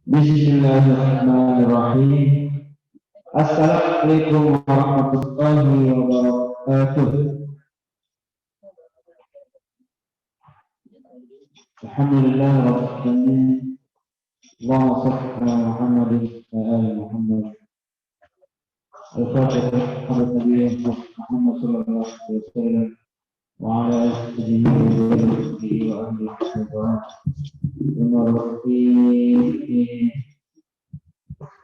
Bismillahirrahmanirrahim. Assalamualaikum warahmatullahi wabarakatuh. Alhamdulillah rabbil alamin. Allahumma shalli ala Muhammadin wa ali Muhammad. Al-Fatihah kepada Nabi Muhammad sallallahu alaihi wasallam wa ala alihi wa sahbihi wa alihi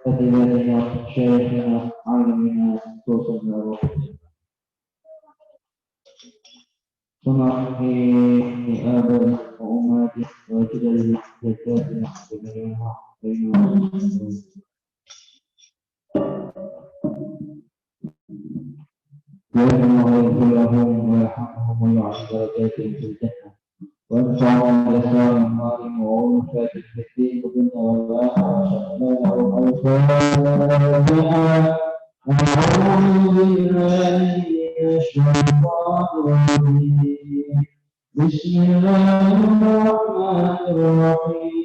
أدلتنا شيخنا عالمنا توصلنا وحسنا صنعه لآبائه وأمهاته وأجداده وجداتنا بنيها بينهم ويرحم ويغفر لهم ويرحمهم ويعلي درجاتهم في الجنة وينفعهم بأسرار أموالهم وأنفات في الدين والدنيا والآخرة شأنهم الفاتحة. أعوذ بالله من الشيطان الرجيم. بسم الله الرحمن الرحيم.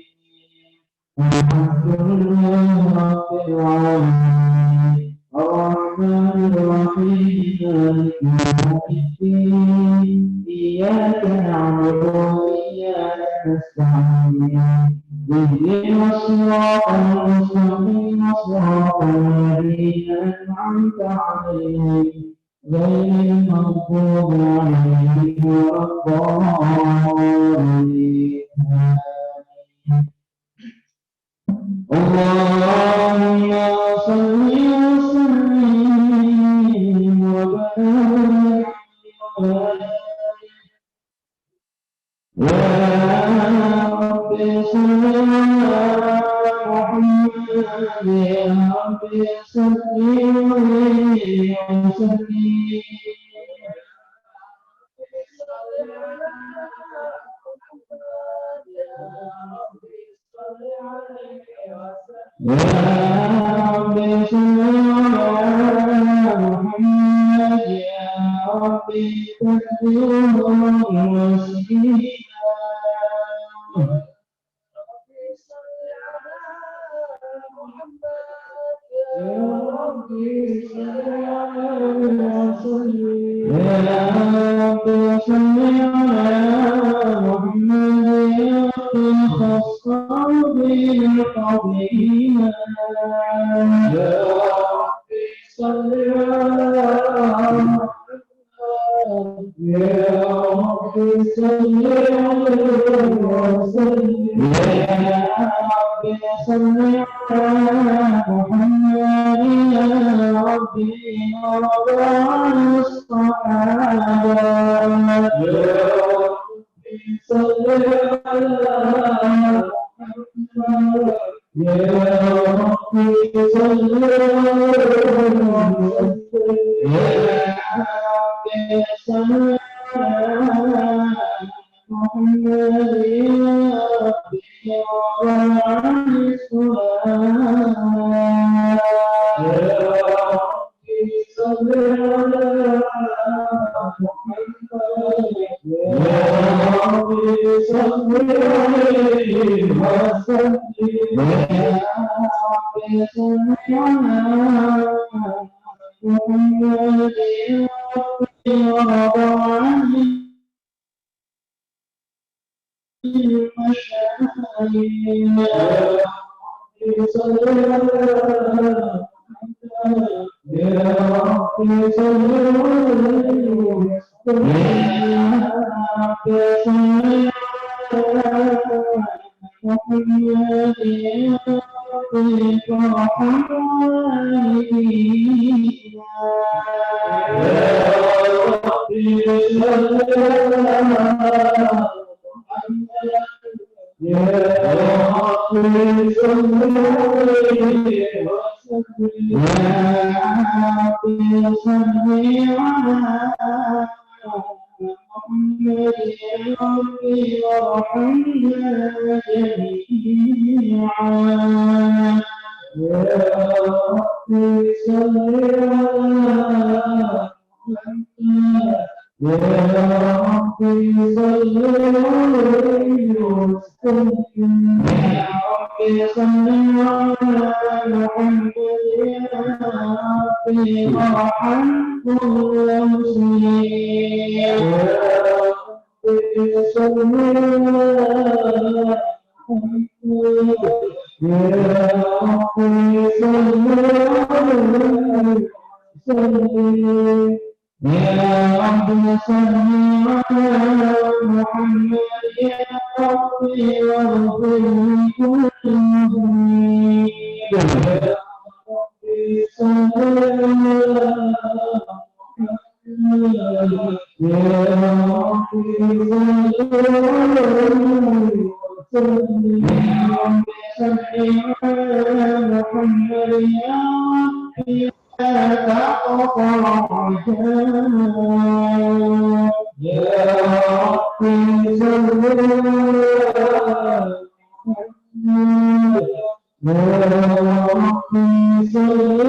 الحمد لله رب العالمين الرحمن الرحيم مالك يوم الدين إياك نعبد وإياك نستعين اهدنا الصراط المستقيم صراط الذين أنعمت عليهم غير المغضوب عليهم ولا الضالين. اللهم صل وسلم وبارك يا رب صل على محمد يا رب صل وسلم يا رب صل على محمد يا رب صل وسلم صل على محمد وارحم كل مسلم صل يا رب صل على محمد يا ربي واغفر لكل المسلمين يا ربي صل على يا ربي صل على محمد يا ربي تقطع يا ربي صل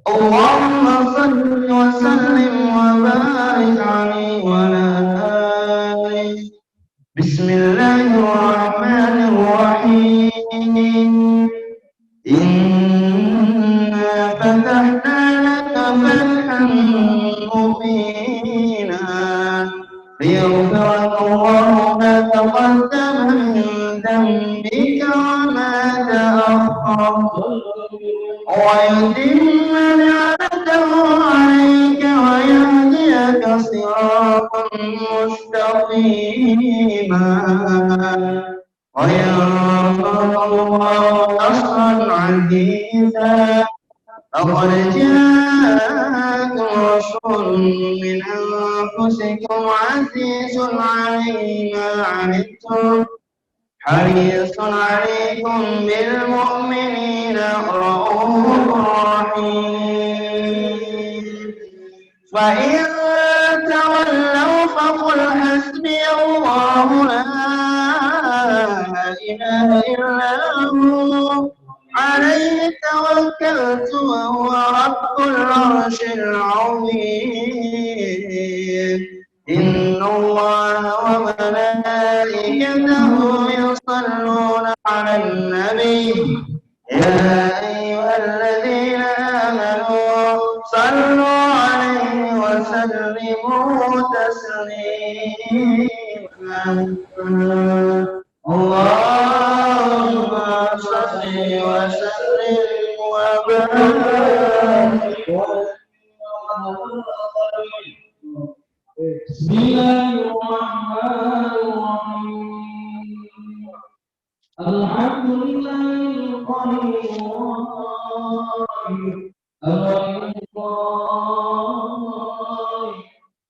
اللهم صل وسلم وبارك عليه وعلى آله. بسم الله الرحمن الرحيم. إنا فتحنا لك فتحا مبينا ليغفر الله ما تقدم من ذنبك وما تأخر ويتم نعمته عليك ويهديك صراطا مستقيما وينصرك الله نصرا عزيزا. لقد جاءكم رسول من أنفسكم عزيز عليه ما عنتم حريص عليكم بالمؤمنين رؤوف رحيم. فإن تولوا فقل حسبي الله لا إله إلا هو عليه توكلت وهو رب العرش العظيم. إن الله وملائكته يصلون على النبي يا أيها الذين آمنوا صلوا عليه وسلموا تسليما. اللهم صل وسلم وبارك. بسم الله الرحمن الرحيم. الحمد لله القدير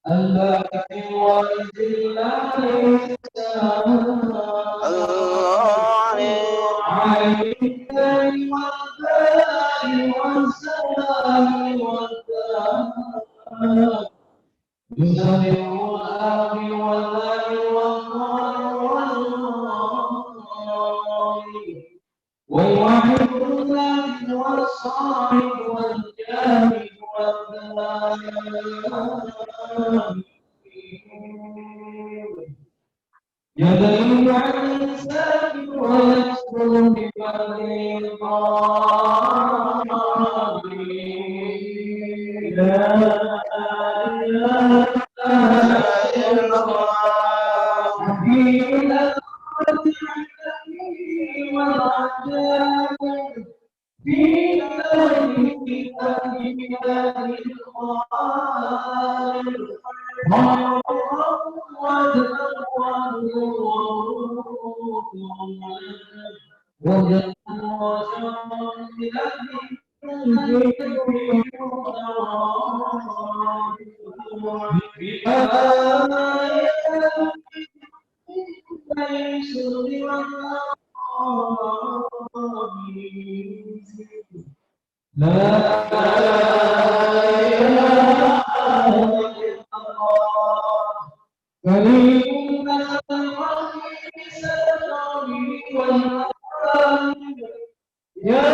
الباقي والذل والواحد الله والصالح والجاهد والدائم يدعو عن الإنسان ويكفر بفضل لا إله إلا الله حكيم والعجائب في ذلك الكتاب لا كريم يا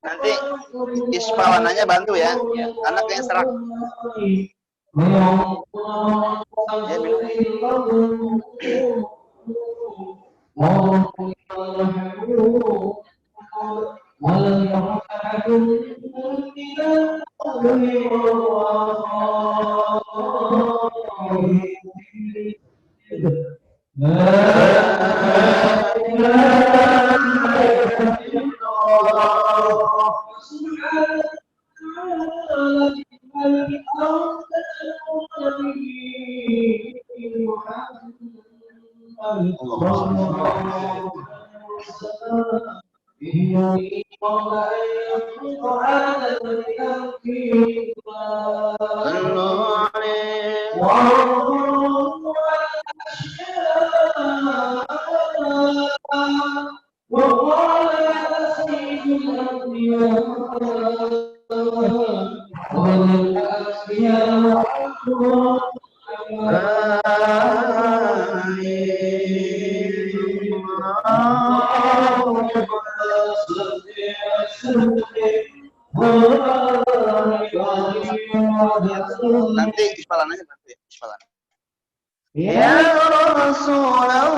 Nanti ispalananya bantu ya, anak yang serak. Ya, nanti ispalananya bantu ya, ispalan. Ya Rasulullah,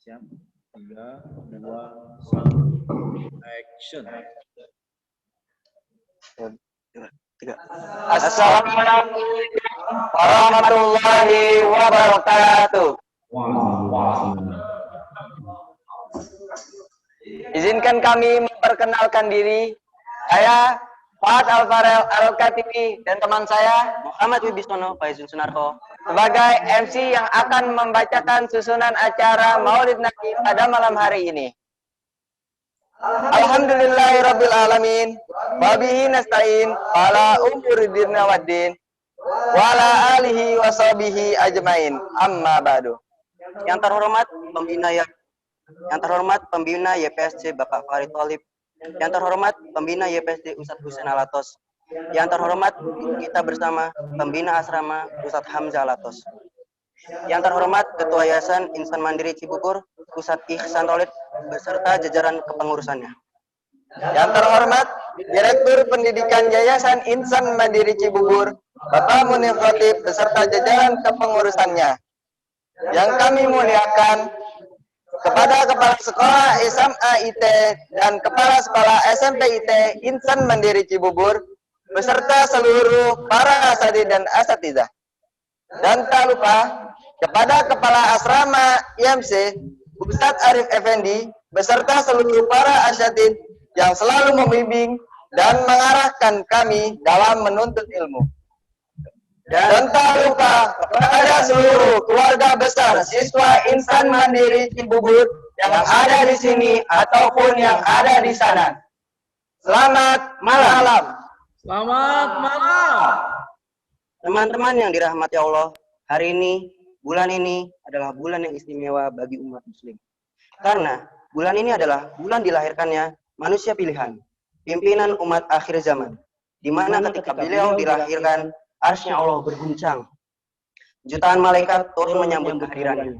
Siap. 3, 2, 1. Action. 3. Assalamualaikum warahmatullahi wabarakatuh. Izinkan kami memperkenalkan diri. Saya Fuad Alfarel Al-Katibi dan teman saya Muhammad Wibisono Faizun Sunarko sebagai MC yang akan membacakan susunan acara Maulid Nabi pada malam hari ini. Alhamdulillahirabbil alamin wa bihi nasta'in ala umuri dinna waddin wa ala alihi wa sahbihi ajmain amma ba'du. Yang terhormat pembina YPSC Bapak Farid Thalib, yang terhormat pembina YPSC Ustadz Husain Alatos, yang terhormat kita bersama pembina asrama Ustadz Hamzah Alatos, yang terhormat Ketua Yayasan Insan Mandiri Cibubur Ustadz Ihsan Tolid beserta jajaran kepengurusannya, yang terhormat Direktur Pendidikan Yayasan Insan Mandiri Cibubur Bapak Munif Khatib beserta jajaran kepengurusannya, yang kami muliakan kepada Kepala Sekolah SMA IT dan Kepala Sekolah SMP IT Insan Mandiri Cibubur beserta seluruh para asatidz dan asatidzah. Dan tak lupa kepada Kepala Asrama IMC Ustadz Arif Effendi beserta seluruh para asatidz yang selalu membimbing dan mengarahkan kami dalam menuntut ilmu. Dan tak lupa kepada seluruh keluarga besar siswa Insan Mandiri Cibubur yang ada di sini ataupun yang ada di sana. Selamat malam. Selamat malam. Teman-teman yang dirahmati Allah, hari ini, bulan ini adalah bulan yang istimewa bagi umat muslim. Karena bulan ini adalah bulan dilahirkannya manusia pilihan, pimpinan umat akhir zaman, di mana ketika beliau dilahirkan, arsy-Nya Allah berguncang. Jutaan malaikat turun menyambut kehadirannya.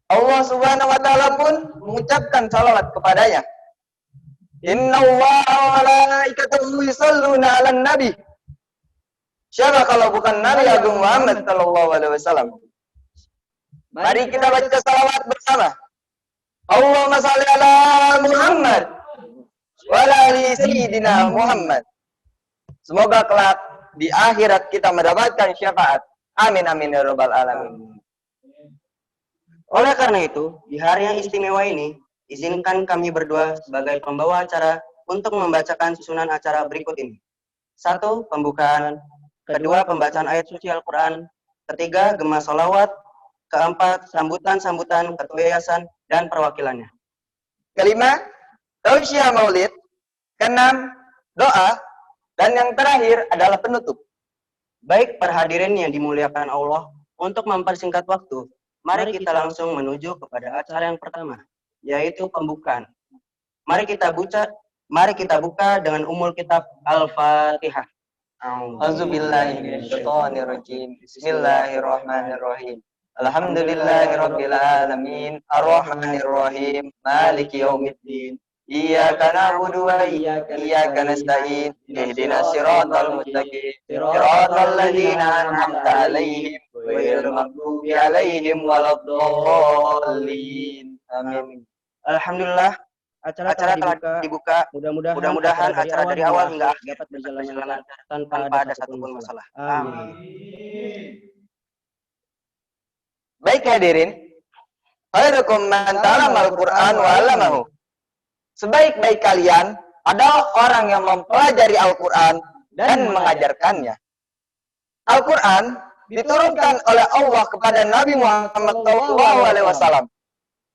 Allah Subhanahu wa taala pun mengucapkan salawat kepadanya. Innallaha wa malaikatahu yusholluna 'alan nabi. Siapa kalau bukan Nabi Agung Muhammad sallallahu alaihi wasallam? Mari kita baca salawat bersama. Allahumma shalli ala Muhammad wa ala ali sayyidina Muhammad. Semoga kelak di akhirat kita mendapatkan syafaat. Amin amin ya rabbal alamin. Oleh karena itu, di hari yang istimewa ini, izinkan kami berdua sebagai pembawa acara untuk membacakan susunan acara berikut ini. 1. Pembukaan. 2. Pembacaan ayat suci Al-Quran. 3. Gema sholawat. 4. Sambutan-sambutan ketua yayasan dan perwakilannya. 5. Tausiah maulid. 6. Doa. Dan yang terakhir adalah penutup. Baik para hadirin yang dimuliakan Allah, untuk mempersingkat waktu, mari kita langsung menuju kepada acara yang pertama, yaitu pembukaan. Mari kita buka dengan umul kitab Al-Fatihah. A'udzubillahi minasyaitonirrajim. Bismillahirrahmanirrahim. Alhamdulillahirabbil alamin, arrahmanirrahim, maliki yaumiddin. Iyyaka na'budu wa iyyaka nasta'in. Ihdinas siratal mustaqim. Siratal ladzina an'amta 'alaihim ghairil maghdubi 'alaihim waladdallin. Amin. Alhamdulillah, acara telah dibuka. Mudah-mudahan acara dari awal hingga akhir dapat berjalan lancar tanpa ada satupun masalah. Amin. Baik hadirin, khairukum man ta'allamal Qur'an wa 'allamahu. Sebaik-baik kalian adalah orang yang mempelajari Al-Quran dan mengajarkannya. Al-Quran diturunkan oleh Allah kepada Nabi Muhammad SAW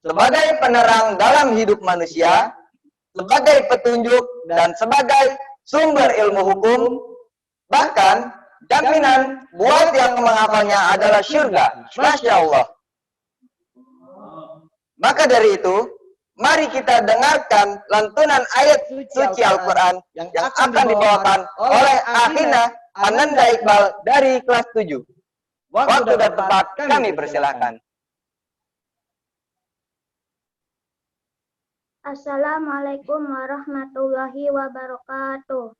sebagai penerang dalam hidup manusia, sebagai petunjuk, dan sebagai sumber ilmu hukum. Bahkan, jaminan buat yang menghafalnya adalah syurga. Masya Allah. Maka dari itu, mari kita dengarkan lantunan ayat suci Al-Quran yang akan dibawakan oleh Akhina Ananda Iqbal dari kelas 7. Waktu dan tempat kami persilakan. Assalamualaikum warahmatullahi wabarakatuh.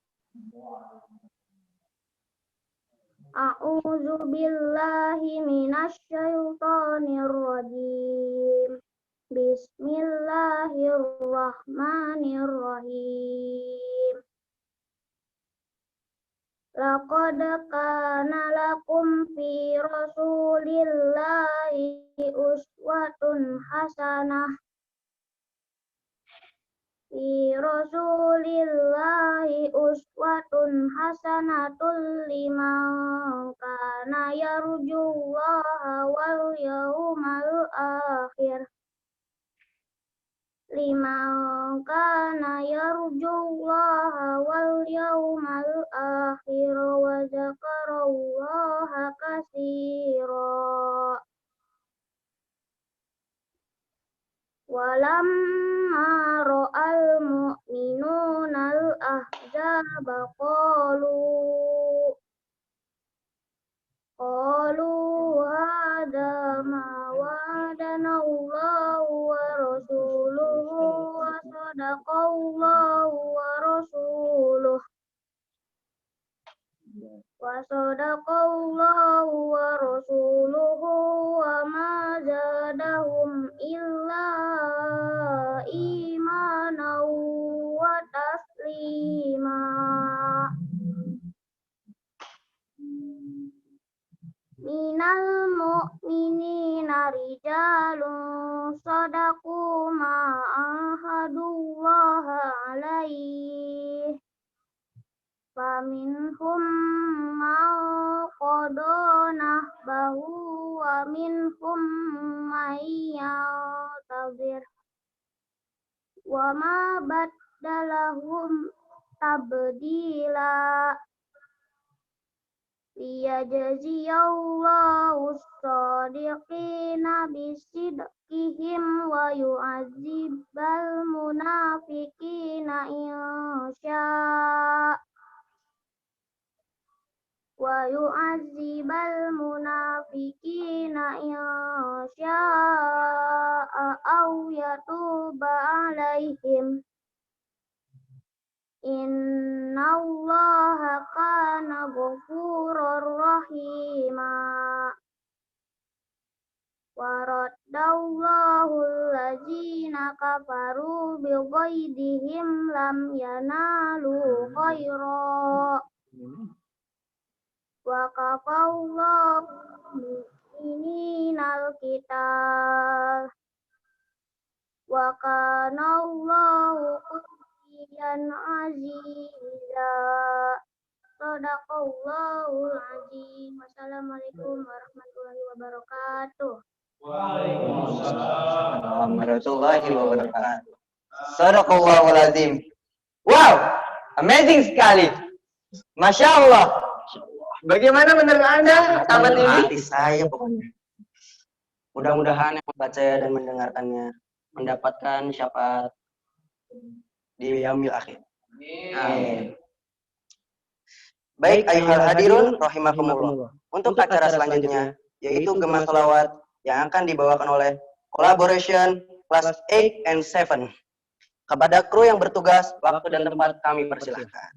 A'udzu billahi minasy syaithanir rajim. Bismillahirrahmanirrahim. Laqad kana lakum fi Rasulillahi uswatun hasanah. Fi Rasulillahi uswatun hasanatul liman kana yarjullaha wal yawmal akhir. Liman kana yarjullaha wal yawmal akhir wa dzakarallaha katsira. Walamma ra'al mu'minuna al-ahzaba qalu hadza ma wa'adana Allahu wa rasuluhu wa sadaqallahu wa rasuluhu wa ma zadahum illa imanan wa taslima. Minal mu'minina rijalun sadaqu ma ahadullaha alaihi. Faminhum man qada nahbahu wa minhum man yantazir. Wa ma baddalahum tabdila. Liyajziyallahu as-sadiqina bisidqihim wa yu'adzibal munafiqina insya' aw yatuba alaihim. Innallaha kana ghafurur rahima. Waraddallahu allazina kafaru bighaidihim lam yanalu khaira. Wa kafallahu mu'minina al-qital. Wa kana Allahu qawiyyan aziza. Shadaqallahul azim. Wassalamualaikum warahmatullahi wabarakatuh. Waalaikumsalam warahmatullahi wabarakatuh. Shadaqallahul azim. Wow, amazing sekali. Masya Allah. Bagaimana menurut Anda tamat ini? Hati saya pokoknya. Mudah-mudahan yang membacanya dan mendengarkannya mendapatkan syafaat di yaumil akhir. Amin. Baik, ayuhal hadirun rahimakumullah. Untuk acara selanjutnya yaitu Gema Sholawat yang akan dibawakan oleh Collaboration Class 8 and 7. Kepada kru yang bertugas, waktu dan tempat kami persilahkan.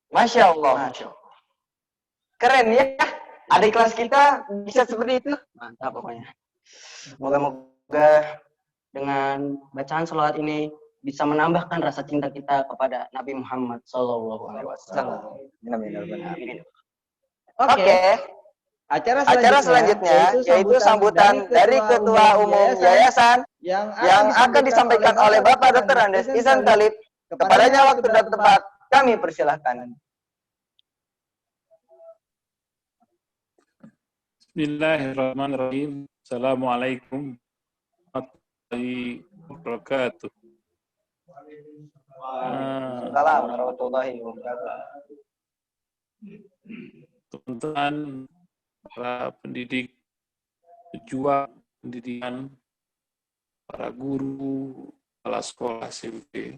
Masya Allah. Keren ya. Adik kelas kita bisa seperti itu. Mantap pokoknya. Moga-moga dengan bacaan selawat ini bisa menambahkan rasa cinta kita kepada Nabi Muhammad SAW. Amin. Oke. Acara selanjutnya yaitu sambutan dari Ketua Umum Yayasan yang akan disampaikan oleh Bapak Dr. Andes Ihsan Talib. Kepadanya waktu dan tempat kami persilahkan. Bismillahirrahmanirrahim. Assalamualaikum warahmatullahi wabarakatuh. Salam warahmatullahi wabarakatuh. Teman-teman, para pendidik, pejuang pendidikan, para guru, kepala sekolah SMP.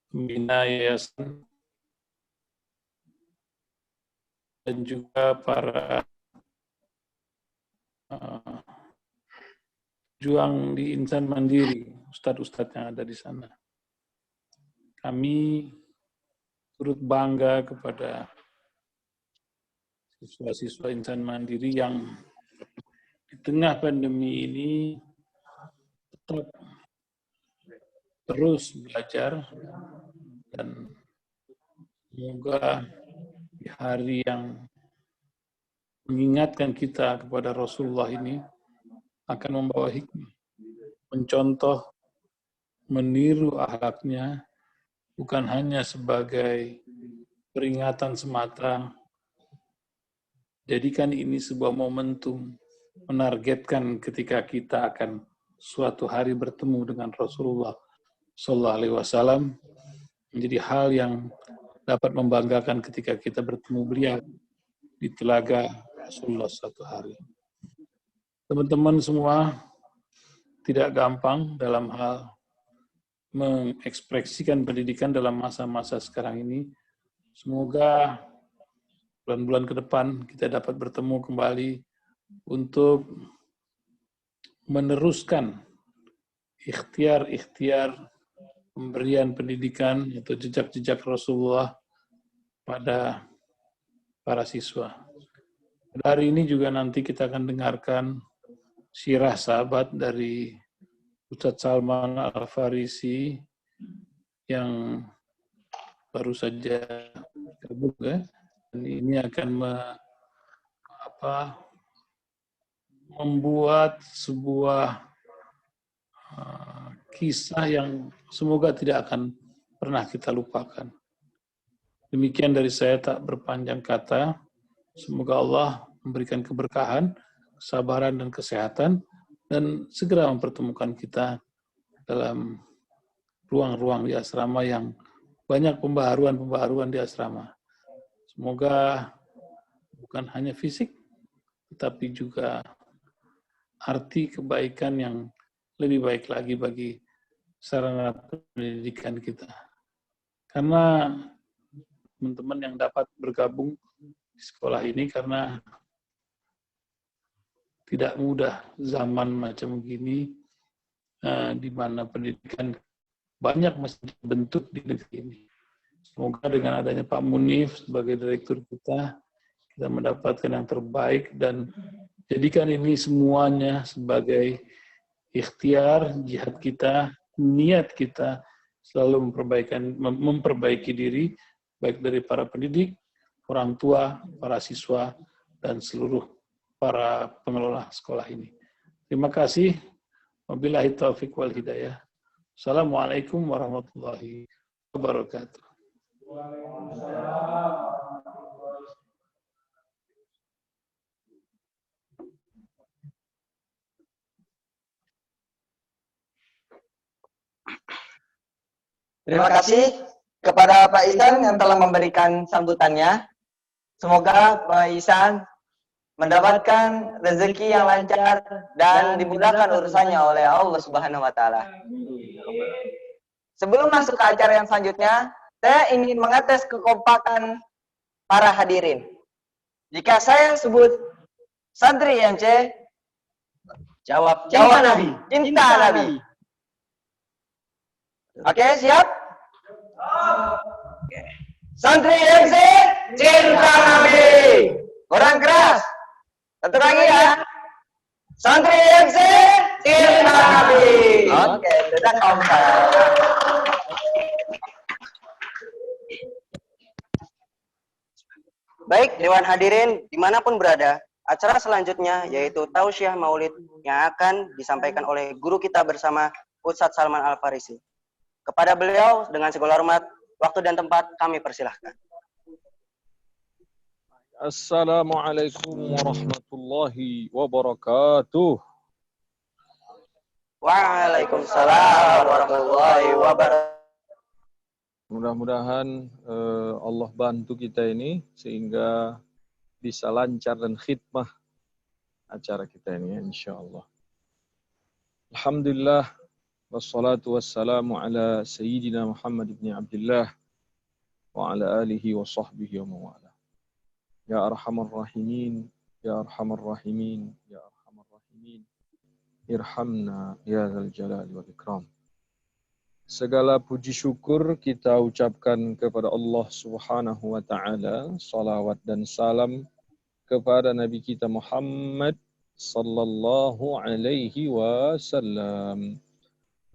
Pembina yayasan dan juga para pejuang di Insan Mandiri, ustadz-ustadz yang ada di sana. Kami turut bangga kepada siswa-siswa Insan Mandiri yang di tengah pandemi ini tetap terus belajar, dan semoga di hari yang mengingatkan kita kepada Rasulullah ini akan membawa hikmah, mencontoh, meniru akhlaknya, bukan hanya sebagai peringatan semata. Jadikan ini sebuah momentum menargetkan ketika kita akan suatu hari bertemu dengan Rasulullah Sallallahu Alaihi Wasallam, menjadi hal yang dapat membanggakan ketika kita bertemu beliau di telaga Rasulullah suatu hari. Teman-teman semua, tidak gampang dalam hal mengekspresikan pendidikan dalam masa-masa sekarang ini. Semoga bulan-bulan ke depan kita dapat bertemu kembali untuk meneruskan ikhtiar-ikhtiar pemberian pendidikan atau jejak-jejak Rasulullah pada para siswa. Pada hari ini juga nanti kita akan dengarkan sirah sahabat dari Ustadz Salman Al-Farisi yang baru saja gabung, ya. Dan ini akan membuat sebuah kisah yang semoga tidak akan pernah kita lupakan. Demikian dari saya, tak berpanjang kata. Semoga Allah memberikan keberkahan, kesabaran, dan kesehatan, dan segera mempertemukan kita dalam ruang-ruang di asrama yang banyak pembaharuan di asrama. Semoga bukan hanya fisik, tetapi juga arti kebaikan yang lebih baik lagi bagi sarana pendidikan kita. Karena teman-teman yang dapat bergabung di sekolah ini, karena tidak mudah zaman macam begini, di mana pendidikan banyak masih dibentuk di negeri ini. Semoga dengan adanya Pak Munif sebagai direktur kita mendapatkan yang terbaik, dan jadikan ini semuanya sebagai ikhtiar, jihad kita, niat kita selalu memperbaiki diri, baik dari para pendidik, orang tua, para siswa, dan seluruh para pengelola sekolah ini. Terima kasih. Wabillahi taufiq wal hidayah. Assalamualaikum warahmatullahi wabarakatuh. Terima kasih kepada Pak Ihsan yang telah memberikan sambutannya. Semoga Pak Ihsan mendapatkan rezeki yang lancar dan dimudahkan urusannya oleh Allah Subhanahu wa taala. Sebelum masuk ke acara yang selanjutnya, saya ingin mengetes kekompakan para hadirin. Jika saya sebut santri MC, jawab Nabi, cinta Nabi. Oke, siap? Santri MC, cinta Nabi. Kurang keras. Satu lagi ya. Santri MC, cinta Nabi. Oke, sudah kompak. Baik, Dewan Hadirin dimanapun berada, acara selanjutnya yaitu Tausiah Maulid yang akan disampaikan oleh guru kita bersama Ustadz Salman Al-Farisi. Kepada beliau dengan segala hormat, waktu dan tempat kami persilahkan. Assalamualaikum warahmatullahi wabarakatuh. Waalaikumsalam warahmatullahi wabarakatuh. Mudah-mudahan Allah bantu kita ini sehingga bisa lancar dan khidmah acara kita ini, insyaallah. Alhamdulillah wassalatu wassalamu ala sayyidina Muhammad ibn Abdullah wa ala alihi wa sahbihi wa mawala. Ya arhamar rahimin, ya arhamar rahimin, ya arhamar rahimin. Irhamna ya dzal jalali wal ikram. Segala puji syukur kita ucapkan kepada Allah Subhanahu wa taala, salawat dan salam kepada Nabi kita Muhammad sallallahu alaihi wasallam.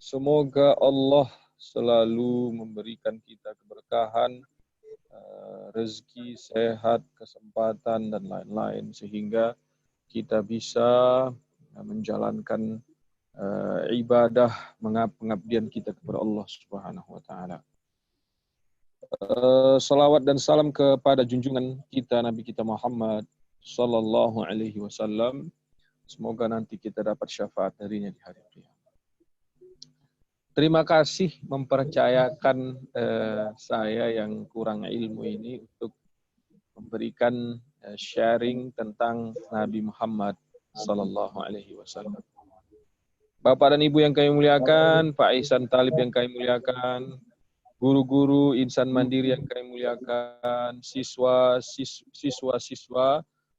Semoga Allah selalu memberikan kita keberkahan, rezeki, sehat, kesempatan dan lain-lain sehingga kita bisa menjalankan ibadah pengabdian kita kepada Allah Subhanahu wa taala. Salawat dan salam kepada junjungan kita Nabi kita Muhammad sallallahu alaihi wasallam. Semoga nanti kita dapat syafaat darinya di hari kiamat. Terima kasih mempercayakan saya yang kurang ilmu ini untuk memberikan sharing tentang Nabi Muhammad sallallahu alaihi wasallam. Bapak dan Ibu yang kami muliakan, Pak Ihsan Talib yang kami muliakan, guru-guru Insan Mandiri yang kami muliakan, siswa-siswa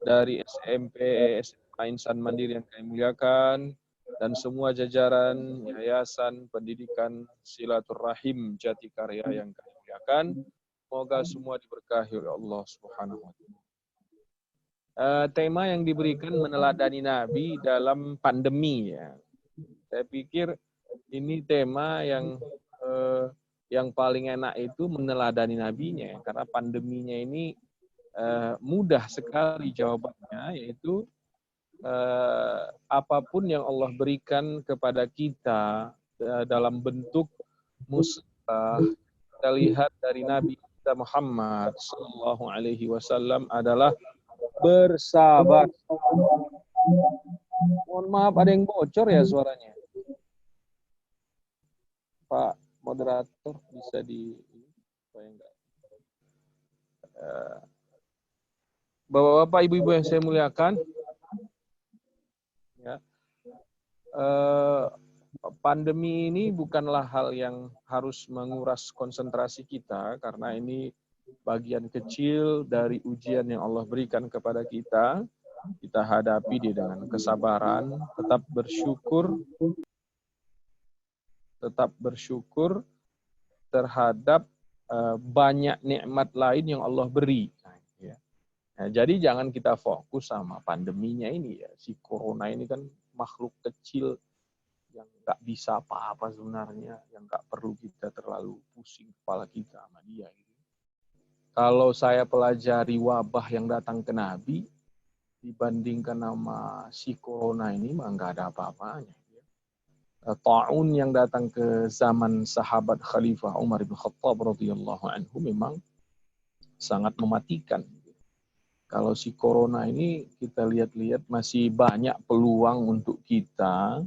dari SMP, SMA Insan Mandiri yang kami muliakan, dan semua jajaran Yayasan Pendidikan Silaturrahim Jatikarya yang kami muliakan. Semoga semua diberkahi oleh Allah Subhanahu wa taala. Tema yang diberikan meneladani Nabi dalam pandemi ya. Saya pikir ini tema yang paling enak itu meneladani nabinya, karena pandeminya ini mudah sekali jawabannya, yaitu apapun yang Allah berikan kepada kita dalam bentuk musibah, kita lihat dari Nabi kita Muhammad sallallahu alaihi wasallam adalah bersabar. Mohon maaf, ada yang bocor ya suaranya. Pak moderator bisa supaya enggak. Bapak-bapak, ibu-ibu yang saya muliakan, ya, pandemi ini bukanlah hal yang harus menguras konsentrasi kita, karena ini bagian kecil dari ujian yang Allah berikan kepada kita. Kita hadapi dia dengan kesabaran, tetap bersyukur terhadap banyak nikmat lain yang Allah beri. Nah, jadi jangan kita fokus sama pandeminya ini ya. Si corona ini kan makhluk kecil yang nggak bisa apa-apa sebenarnya, yang nggak perlu kita terlalu pusing kepala kita sama dia. Kalau saya pelajari wabah yang datang ke Nabi, dibandingkan sama si corona ini mah nggak ada apa-apanya. Ta'un yang datang ke zaman sahabat Khalifah Umar bin Khattab radhiyallahu anhu memang sangat mematikan. Kalau si corona ini kita lihat-lihat masih banyak peluang untuk kita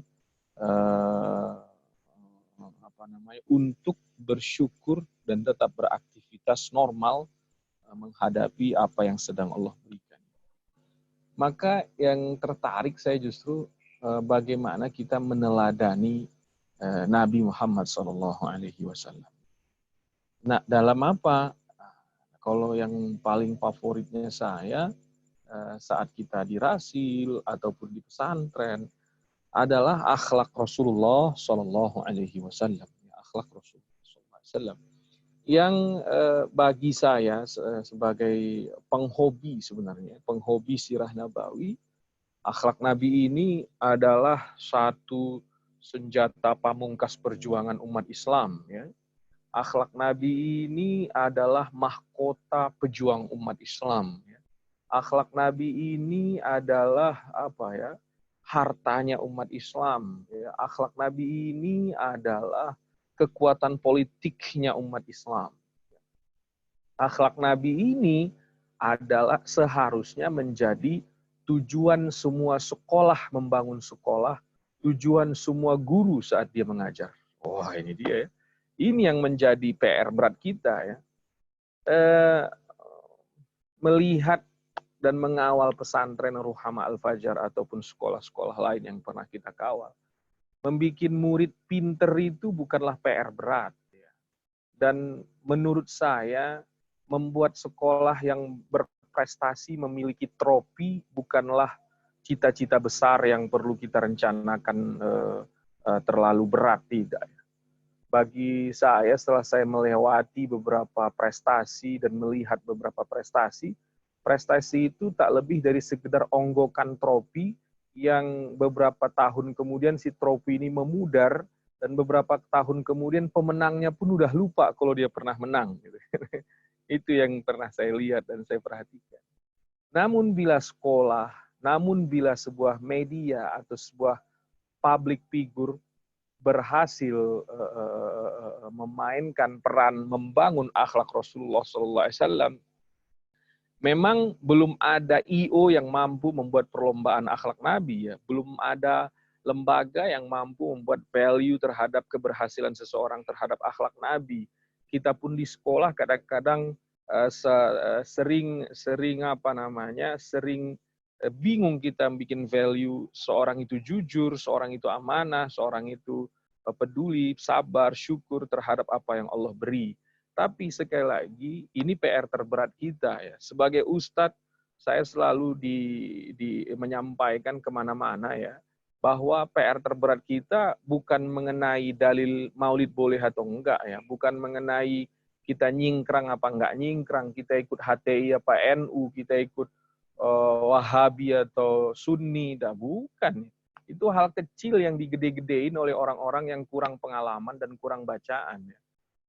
untuk bersyukur dan tetap beraktivitas normal menghadapi apa yang sedang Allah berikan. Maka yang tertarik saya justru bagaimana kita meneladani Nabi Muhammad SAW. Nah, dalam apa? kalau yang paling favoritnya saya saat kita di Rasil ataupun di pesantren adalah akhlak Rasulullah Shallallahu Alaihi Wasallam. Akhlak Rasulullah Shallallahu Alaihi Wasallam yang bagi saya sebagai penghobi sebenarnya, penghobi sirah nabawi, akhlak Nabi ini adalah satu senjata pamungkas perjuangan umat Islam. Ya. Akhlak Nabi ini adalah mahkota pejuang umat Islam. Ya. Akhlak Nabi ini adalah hartanya umat Islam. Ya. Akhlak Nabi ini adalah kekuatan politiknya umat Islam. Akhlak Nabi ini adalah seharusnya menjadi tujuan semua sekolah membangun sekolah, tujuan semua guru saat dia mengajar. Wah, ini dia ya. Ini yang menjadi PR berat kita ya. Melihat dan mengawal pesantren Ruhama Al-Fajar ataupun sekolah-sekolah lain yang pernah kita kawal. Membikin murid pinter itu bukanlah PR berat. Ya. Dan menurut saya, membuat sekolah yang berprestasi memiliki trofi bukanlah cita-cita besar yang perlu kita rencanakan terlalu berat, tidak. Bagi saya, setelah saya melewati beberapa prestasi dan melihat beberapa prestasi itu tak lebih dari sekedar onggokan trofi yang beberapa tahun kemudian si trofi ini memudar dan beberapa tahun kemudian pemenangnya pun udah lupa kalau dia pernah menang. Itu yang pernah saya lihat dan saya perhatikan. Namun bila sekolah, namun bila sebuah media atau sebuah public figure berhasil memainkan peran membangun akhlak Rasulullah SAW, memang belum ada I.O. yang mampu membuat perlombaan akhlak Nabi, ya. Belum ada lembaga yang mampu membuat value terhadap keberhasilan seseorang terhadap akhlak Nabi. Kita pun di sekolah kadang-kadang sering bingung kita bikin value seorang itu jujur, seorang itu amanah, seorang itu peduli, sabar, syukur terhadap apa yang Allah beri. Tapi sekali lagi, ini PR terberat kita ya. Sebagai ustadz, saya selalu menyampaikan kemana-mana ya, bahwa PR terberat kita bukan mengenai dalil maulid boleh atau enggak ya, bukan mengenai kita nyingkrang apa enggak nyingkrang, kita ikut HTI apa NU, kita ikut Wahabi atau Sunni, bukan. Itu hal kecil yang digede-gedein oleh orang-orang yang kurang pengalaman dan kurang bacaan ya.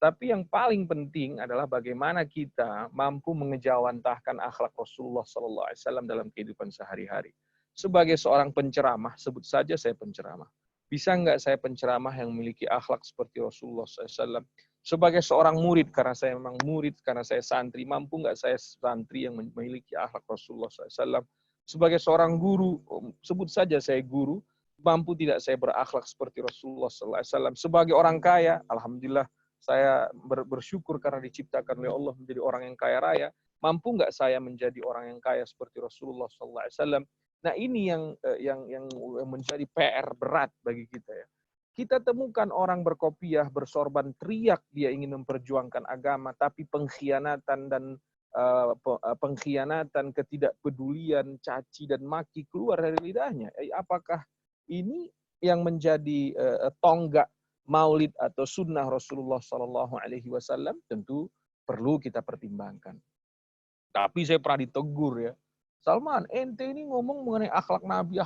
Tapi yang paling penting adalah bagaimana kita mampu mengejawantahkan akhlak Rasulullah SAW dalam kehidupan sehari-hari. Sebagai seorang penceramah, sebut saja saya penceramah. Bisa nggak saya penceramah yang memiliki akhlak seperti Rasulullah SAW? Sebagai seorang murid, karena saya memang murid, karena saya santri, mampu nggak saya santri yang memiliki akhlak Rasulullah SAW? Sebagai seorang guru, sebut saja saya guru, mampu tidak saya berakhlak seperti Rasulullah SAW? Sebagai orang kaya, alhamdulillah, saya bersyukur karena diciptakan oleh Allah menjadi orang yang kaya raya. Mampu nggak saya menjadi orang yang kaya seperti Rasulullah SAW? Nah ini yang menjadi PR berat bagi kita ya. Kita temukan orang berkopiah, bersorban, teriak dia ingin memperjuangkan agama, tapi pengkhianatan dan ketidakpedulian, caci dan maki keluar dari lidahnya. Apakah ini yang menjadi tonggak Maulid atau sunnah Rasulullah Sallallahu Alaihi Wasallam? Tentu perlu kita pertimbangkan. Tapi saya pernah ditegur ya, Salman, ente ini ngomong mengenai akhlak Nabi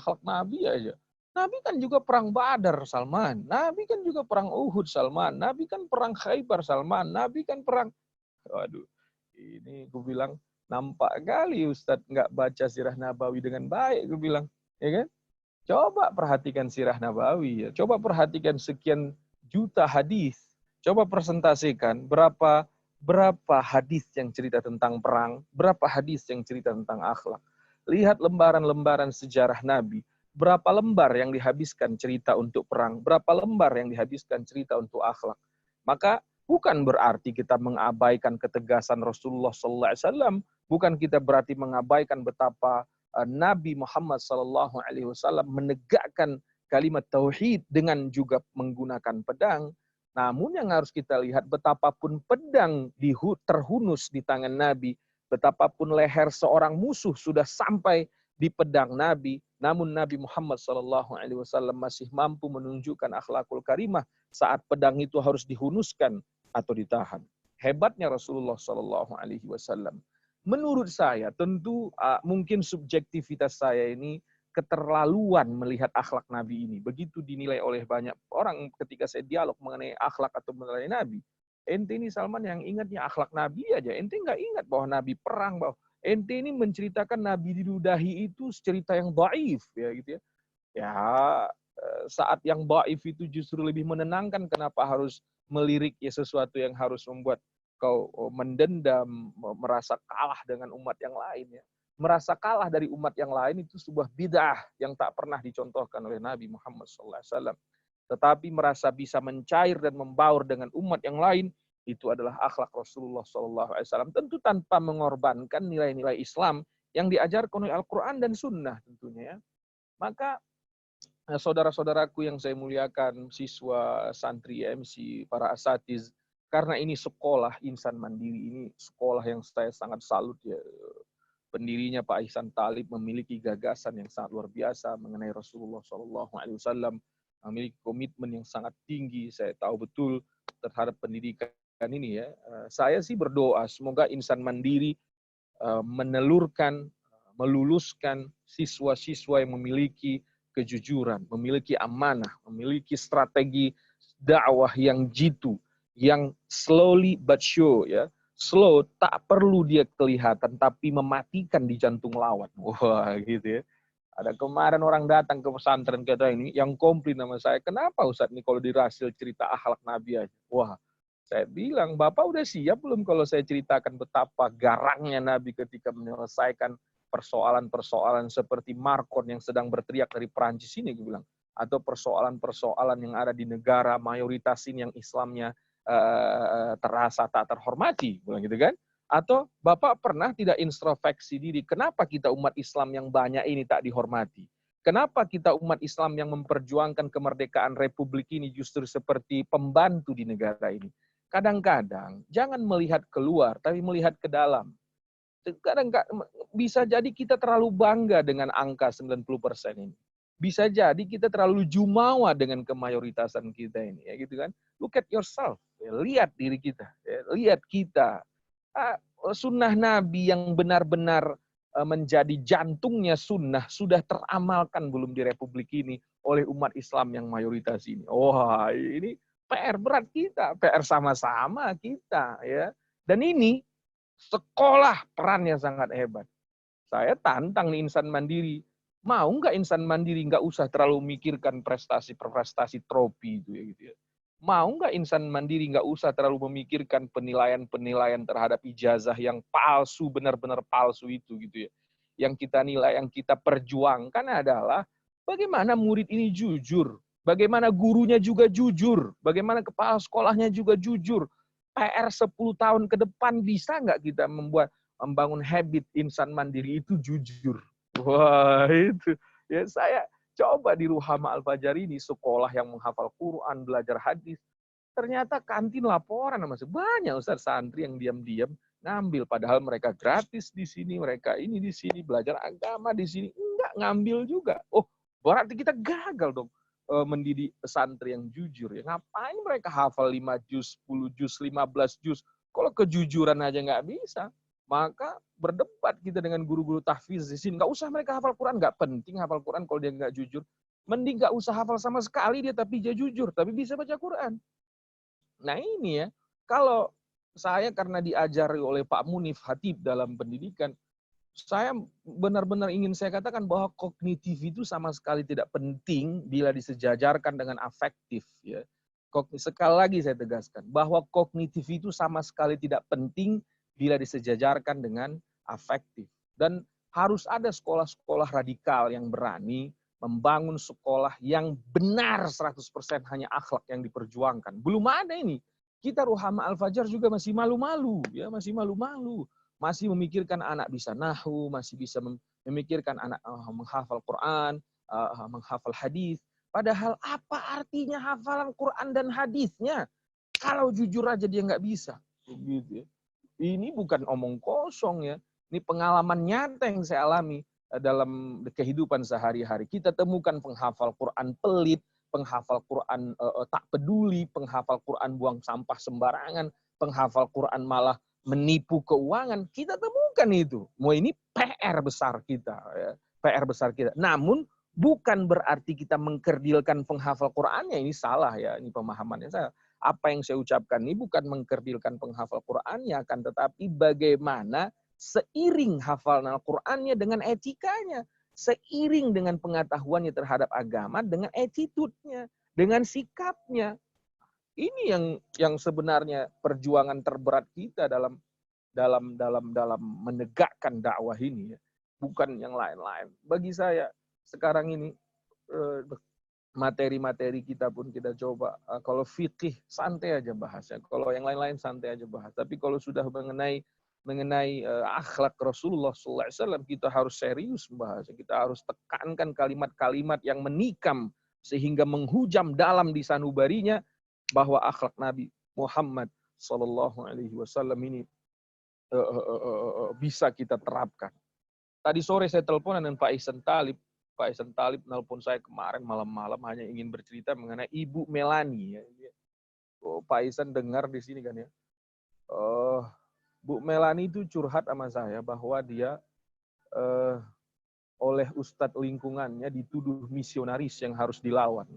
aja. Nabi kan juga perang Badar, Salman. Nabi kan juga perang Uhud, Salman. Nabi kan perang Khaybar, Salman. Nabi kan perang. Waduh, ini gue bilang nampak kali Ustadz nggak baca sirah Nabawi dengan baik, gue bilang, ya kan? Coba perhatikan sirah Nabawi ya. Coba perhatikan sekian juta hadis. Coba presentasikan berapa hadis yang cerita tentang perang, berapa hadis yang cerita tentang akhlak. Lihat lembaran-lembaran sejarah Nabi, berapa lembar yang dihabiskan cerita untuk perang, berapa lembar yang dihabiskan cerita untuk akhlak. Maka bukan berarti kita mengabaikan ketegasan Rasulullah SAW, bukan kita berarti mengabaikan betapa Nabi Muhammad SAW menegakkan kalimat tauhid dengan juga menggunakan pedang. Namun yang harus kita lihat, betapapun pedang terhunus di tangan Nabi, betapapun leher seorang musuh sudah sampai di pedang Nabi, namun Nabi Muhammad SAW masih mampu menunjukkan akhlakul karimah saat pedang itu harus dihunuskan atau ditahan. Hebatnya Rasulullah SAW. Menurut saya, tentu mungkin subjektivitas saya ini keterlaluan melihat akhlak Nabi ini. Begitu dinilai oleh banyak orang ketika saya dialog mengenai akhlak atau mengenai Nabi. Ente ini Salman yang ingatnya akhlak Nabi aja. Ente nggak ingat bahwa Nabi perang, bahwa ente ini menceritakan Nabi diludahi itu cerita yang dhaif, ya gitu ya. Ya, saat yang dhaif itu justru lebih menenangkan. Kenapa harus melirik ya sesuatu yang harus membuat kau mendendam, merasa kalah dengan umat yang lain ya. Merasa kalah dari umat yang lain itu sebuah bid'ah yang tak pernah dicontohkan oleh Nabi Muhammad SAW. Tetapi merasa bisa mencair dan membaur dengan umat yang lain, itu adalah akhlak Rasulullah SAW. Tentu tanpa mengorbankan nilai-nilai Islam yang diajarkan oleh Al-Quran dan Sunnah tentunya. Ya. Maka saudara-saudaraku yang saya muliakan, siswa, santri, MC, para asatiz, karena ini sekolah Insan Mandiri, ini sekolah yang saya sangat salut ya. Pendirinya Pak Ihsan Talib memiliki gagasan yang sangat luar biasa mengenai Rasulullah SAW, memiliki komitmen yang sangat tinggi. Saya tahu betul terhadap pendidikan ini ya. Saya sih berdoa semoga Insan Mandiri menelurkan, meluluskan siswa-siswa yang memiliki kejujuran, memiliki amanah, memiliki strategi dakwah yang jitu, yang slowly but sure ya. Slow, tak perlu dia kelihatan, tapi mematikan di jantung lawan. Wah, gitu ya. Ada kemarin orang datang ke pesantren kata ini, yang komplain sama saya, kenapa Ustadz ini kalau dirasil cerita akhlak Nabi aja? Wah, saya bilang, Bapak udah siap belum kalau saya ceritakan betapa garangnya Nabi ketika menyelesaikan persoalan-persoalan seperti Markon yang sedang berteriak dari Perancis ini, gue bilang. Atau persoalan-persoalan yang ada di negara mayoritas ini yang Islamnya terasa tak terhormati, bilang gitu kan? Atau Bapak pernah tidak introspeksi diri, kenapa kita umat Islam yang banyak ini tak dihormati? Kenapa kita umat Islam yang memperjuangkan kemerdekaan Republik ini justru seperti pembantu di negara ini? Kadang-kadang jangan melihat keluar, tapi melihat ke dalam. Kadang-kadang bisa jadi kita terlalu bangga dengan angka 90% ini. Bisa jadi kita terlalu jumawa dengan kemayoritasan kita ini, ya gitu kan? Look at yourself, ya, lihat diri kita, ya, lihat kita. Sunnah Nabi yang benar-benar menjadi jantungnya sunnah sudah teramalkan belum di Republik ini oleh umat Islam yang mayoritas ini. Wah, ini PR berat kita, PR sama-sama kita, ya. Dan ini sekolah perannya sangat hebat. Saya tantang nih Insan Mandiri. Mau nggak Insan Mandiri nggak usah terlalu memikirkan prestasi trofi itu ya gitu ya. Mau nggak Insan Mandiri nggak usah terlalu memikirkan penilaian-penilaian terhadap ijazah yang palsu, benar-benar palsu itu gitu ya. Yang kita nilai, yang kita perjuangkan adalah bagaimana murid ini jujur, bagaimana gurunya juga jujur, bagaimana kepala sekolahnya juga jujur. PR 10 tahun ke depan bisa nggak kita membangun habit Insan Mandiri itu jujur. Wah, itu. Ya saya coba di Ruhama Al-Fajar ini, sekolah yang menghafal Quran, belajar hadis. Ternyata kantin laporan sama banyak Ustaz santri yang diam-diam ngambil. Padahal mereka gratis di sini, mereka ini di sini, belajar agama di sini. Enggak ngambil juga. Oh, berarti kita gagal dong mendidik santri yang jujur. Ya, ngapain mereka hafal 5 juz, 10 juz, 15 juz. Kalau kejujuran aja nggak bisa. Maka berdebat kita dengan guru-guru tahfiz di sini. Nggak usah mereka hafal Quran, nggak penting hafal Quran kalau dia nggak jujur. Mending nggak usah hafal sama sekali dia, tapi dia jujur, tapi bisa baca Quran. Nah ini ya, kalau saya karena diajari oleh Pak Munif Hatib dalam pendidikan, saya benar-benar ingin saya katakan bahwa kognitif itu sama sekali tidak penting bila disejajarkan dengan afektif. Ya. Sekali lagi saya tegaskan, bahwa kognitif itu sama sekali tidak penting bila disejajarkan dengan afektif. Dan harus ada sekolah-sekolah radikal yang berani membangun sekolah yang benar 100% hanya akhlak yang diperjuangkan. Belum ada ini. Kita Ruhama Al-Fajar juga masih malu-malu, ya, masih malu-malu. Masih memikirkan anak bisa nahwu, masih bisa memikirkan anak menghafal Quran, menghafal hadis. Padahal apa artinya hafalan Quran dan hadisnya Kalau jujur aja dia nggak bisa. Gitu ya. Ini bukan omong kosong ya. Ini pengalaman nyata yang saya alami dalam kehidupan sehari-hari. Kita temukan penghafal Quran pelit, penghafal Quran tak peduli, penghafal Quran buang sampah sembarangan, penghafal Quran malah menipu keuangan. Kita temukan itu. Mau ini PR besar kita. Ya. PR besar kita. Namun bukan berarti kita mengkerdilkan penghafal Qurannya. Ini salah ya. Ini pemahamannya saya. Apa yang saya ucapkan ini bukan mengkerdilkan penghafal Qurannya, akan tetapi bagaimana seiring hafalan Al-Qurannya dengan etikanya, seiring dengan pengetahuannya terhadap agama, dengan attitude-nya, dengan sikapnya. Ini yang sebenarnya perjuangan terberat kita dalam menegakkan dakwah ini, ya. Bukan yang lain-lain. Bagi saya sekarang ini materi-materi kita pun kita coba. Kalau fikih santai aja bahasnya. Kalau yang lain-lain santai aja bahas. Tapi kalau sudah mengenai akhlak Rasulullah SAW, kita harus serius membahasnya. Kita harus tekankan kalimat-kalimat yang menikam sehingga menghujam dalam di sanubarinya bahwa akhlak Nabi Muhammad SAW ini bisa kita terapkan. Tadi sore saya teleponan dengan Pak Ihsan Talib. Pak Ihsan Talib nelpon saya kemarin malam-malam hanya ingin bercerita mengenai Ibu Melani. Ya. Oh, Pak Ihsan dengar di sini kan ya. Bu Melani itu curhat sama saya bahwa dia oleh ustadz lingkungannya dituduh misionaris yang harus dilawan.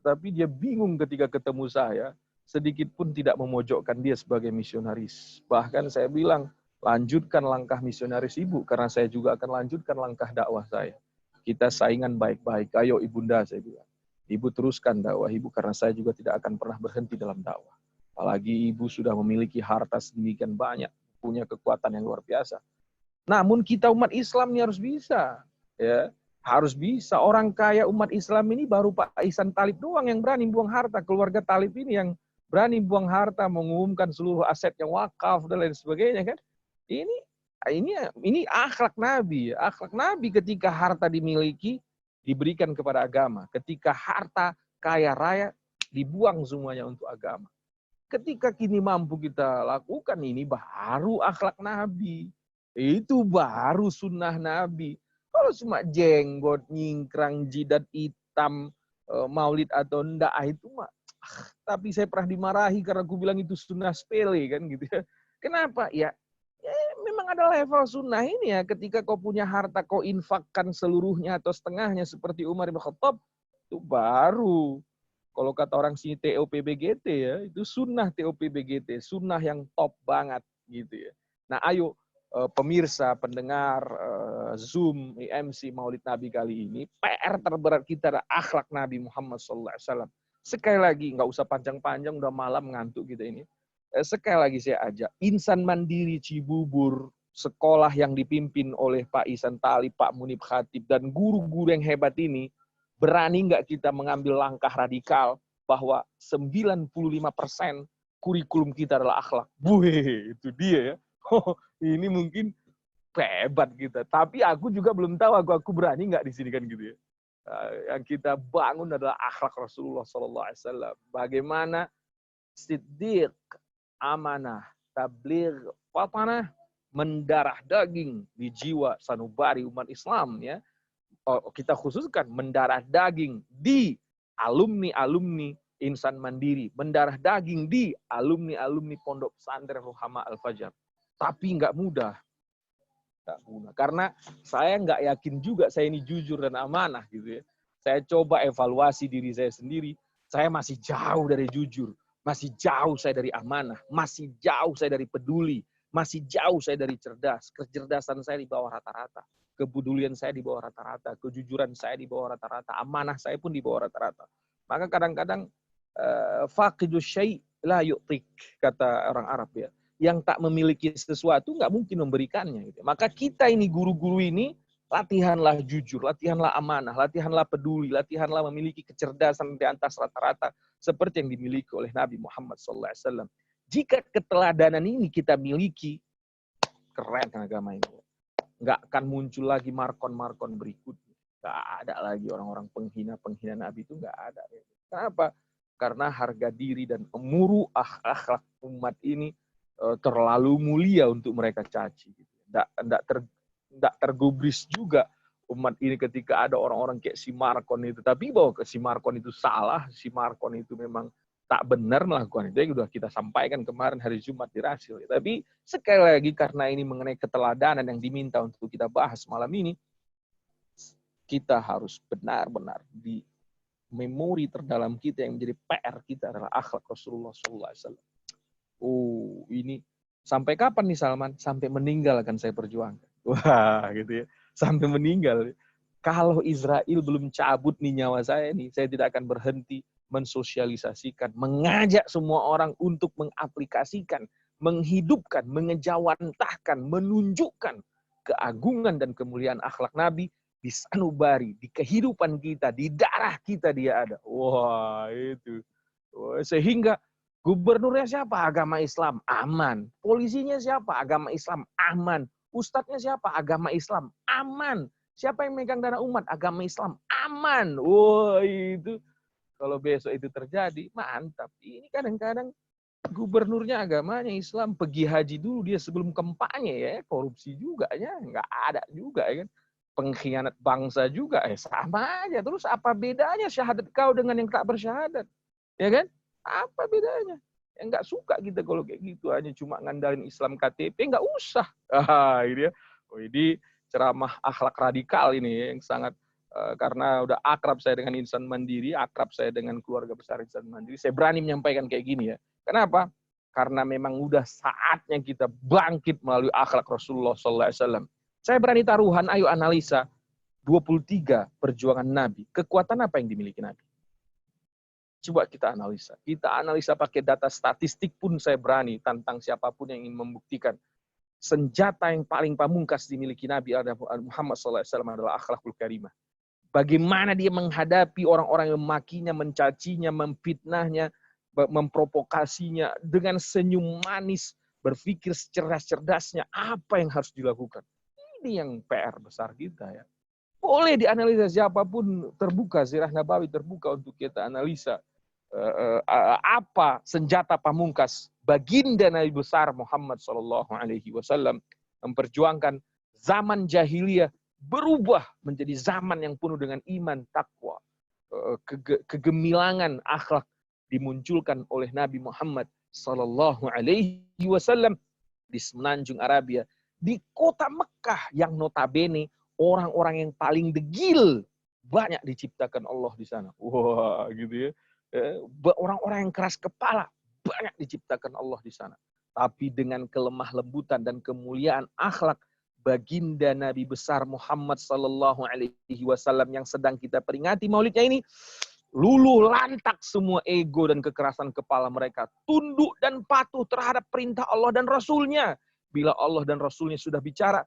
Tapi dia bingung ketika ketemu saya, sedikit pun tidak memojokkan dia sebagai misionaris. Bahkan saya bilang, lanjutkan langkah misionaris Ibu, karena saya juga akan lanjutkan langkah dakwah saya. Kita saingan baik-baik. Ayo ibunda, saya bilang. Ibu teruskan dakwah Ibu, karena saya juga tidak akan pernah berhenti dalam dakwah. Apalagi Ibu sudah memiliki harta sedemikian banyak, punya kekuatan yang luar biasa. Namun kita umat Islam ini harus bisa. Ya, harus bisa. Orang kaya umat Islam ini baru Pak Ihsan Talib doang yang berani buang harta. Keluarga Talib ini yang berani buang harta, mengumumkan seluruh aset yang wakaf dan lain sebagainya kan. Ini akhlak Nabi. Akhlak Nabi ketika harta dimiliki, diberikan kepada agama. Ketika harta kaya raya, dibuang semuanya untuk agama. Ketika kini mampu kita lakukan, ini baru akhlak Nabi. Itu baru sunnah Nabi. Kalau cuma jenggot, nyingkrang, jidat hitam, maulid atau enggak, itu mah. Tapi saya pernah dimarahi karena aku bilang itu sunnah sepele kan gitu ya. Kenapa? Ya memang ada level sunnah ini ya. Ketika kau punya harta, kau infakkan seluruhnya atau setengahnya seperti Umar bin Khattab, itu baru. Kalau kata orang sini TOPBGT ya, itu sunnah TOPBGT, sunnah yang top banget gitu ya. Nah ayo pemirsa, pendengar, Zoom, IMC Maulid Nabi kali ini, PR terberat kita adalah akhlak Nabi Muhammad SAW. Sekali lagi, nggak usah panjang-panjang, udah malam ngantuk kita ini. Sekali lagi saya ajak, Insan Mandiri Cibubur, sekolah yang dipimpin oleh Pak Ihsan Talib, Pak Munib Khatib, dan guru-guru yang hebat ini, berani nggak kita mengambil langkah radikal bahwa 95% kurikulum kita adalah akhlak. Buih, itu dia ya. Ini mungkin hebat kita. Tapi aku juga belum tahu aku berani nggak di sini kan gitu ya. Yang kita bangun adalah akhlak Rasulullah SAW. Bagaimana siddiq, amanah, tabligh, fatanah, mendarah daging di jiwa sanubari umat Islam ya. Kita khususkan mendarah daging di alumni-alumni Insan Mandiri, mendarah daging di alumni-alumni Pondok Pesantren Ruhama Al-Fajar. Tapi nggak mudah. Karena saya nggak yakin juga saya ini jujur dan amanah gitu ya. Saya coba evaluasi diri saya sendiri, saya masih jauh dari jujur. Masih jauh saya dari amanah, masih jauh saya dari peduli, masih jauh saya dari cerdas. Kecerdasan saya di bawah rata-rata, kepedulian saya di bawah rata-rata, kejujuran saya di bawah rata-rata, amanah saya pun di bawah rata-rata. Maka kadang-kadang faqidus syai' la yu'tik, kata orang Arab ya. Yang tak memiliki sesuatu nggak mungkin memberikannya. Gitu. Maka kita ini guru-guru ini, latihanlah jujur, latihanlah amanah, latihanlah peduli, latihanlah memiliki kecerdasan di atas rata-rata seperti yang dimiliki oleh Nabi Muhammad SAW. Jika keteladanan ini kita miliki, keren agama ini. Nggak akan muncul lagi markon-markon berikutnya. Nggak ada lagi orang-orang penghina-penghina Nabi itu nggak ada. Kenapa? karena harga diri dan muruah akhlak umat ini terlalu mulia untuk mereka caci. Tidak tergubris juga umat ini ketika ada orang-orang kayak si Markon itu. Tapi bahwa si Markon itu salah, si Markon itu memang tak benar melakukan itu, sudah kita sampaikan kemarin hari Jumat di Rasil. Tapi sekali lagi karena ini mengenai keteladanan yang diminta untuk kita bahas malam ini, kita harus benar-benar di memori terdalam kita yang menjadi PR kita adalah akhlak Rasulullah SAW. Oh, ini sampai kapan nih Salman? Sampai meninggal akan saya perjuangkan. Wah, gitu ya. Sampai meninggal. Kalau Israel belum cabut nih nyawa saya nih, saya tidak akan berhenti mensosialisasikan, mengajak semua orang untuk mengaplikasikan, menghidupkan, mengejawantahkan, menunjukkan keagungan dan kemuliaan akhlak Nabi di sanubari, di kehidupan kita, di darah kita dia ada. Wah, itu. Sehingga gubernurnya siapa? Agama Islam, aman. Polisinya siapa? Agama Islam, aman. Ustadznya siapa? Agama Islam, aman. Siapa yang megang dana umat? Agama Islam, aman. Wah, itu. Kalau besok itu terjadi, mantap. Ini kadang-kadang gubernurnya agamanya Islam, pergi haji dulu dia sebelum kampanye ya, korupsi juga ya, nggak ada juga ya kan. Pengkhianat bangsa juga, sama aja. Terus apa bedanya syahadat kau dengan yang tak bersyahadat? Ya kan? Apa bedanya? Yang nggak suka kita kalau kayak gitu, hanya cuma ngandalin Islam KTP, nggak usah. Ini ya. Oh, ini ceramah akhlak radikal ini ya, yang sangat karena udah akrab saya dengan Insan Mandiri, akrab saya dengan keluarga besar Insan Mandiri, saya berani menyampaikan kayak gini ya. Kenapa? Karena memang udah saatnya kita bangkit melalui akhlak Rasulullah SAW. Saya berani taruhan, ayo analisa 23 perjuangan Nabi. Kekuatan apa yang dimiliki Nabi? Coba kita analisa. Kita analisa pakai data statistik pun saya berani tantang siapapun yang ingin membuktikan. Senjata yang paling pamungkas dimiliki Nabi Muhammad SAW adalah akhlakul karimah. Bagaimana dia menghadapi orang-orang yang memakinya, mencacinya, memfitnahnya, memprovokasinya dengan senyum manis, berpikir cerdas-cerdasnya apa yang harus dilakukan. Ini yang PR besar kita ya. Boleh dianalisa siapapun, terbuka, Sirah Nabawi terbuka untuk kita analisa apa senjata pamungkas baginda Nabi besar Muhammad SAW memperjuangkan zaman jahiliyah berubah menjadi zaman yang penuh dengan iman, takwa, kegemilangan akhlak dimunculkan oleh Nabi Muhammad SAW di semenanjung Arabia, di kota Mekah yang notabene orang-orang yang paling degil banyak diciptakan Allah di sana. Wah, gitu ya. Orang-orang yang keras kepala banyak diciptakan Allah di sana. Tapi dengan kelemah lembutan dan kemuliaan akhlak baginda Nabi besar Muhammad SAW yang sedang kita peringati maulidnya ini, luluh lantak semua ego dan kekerasan kepala mereka, tunduk dan patuh terhadap perintah Allah dan Rasulnya. Bila Allah dan Rasulnya sudah bicara,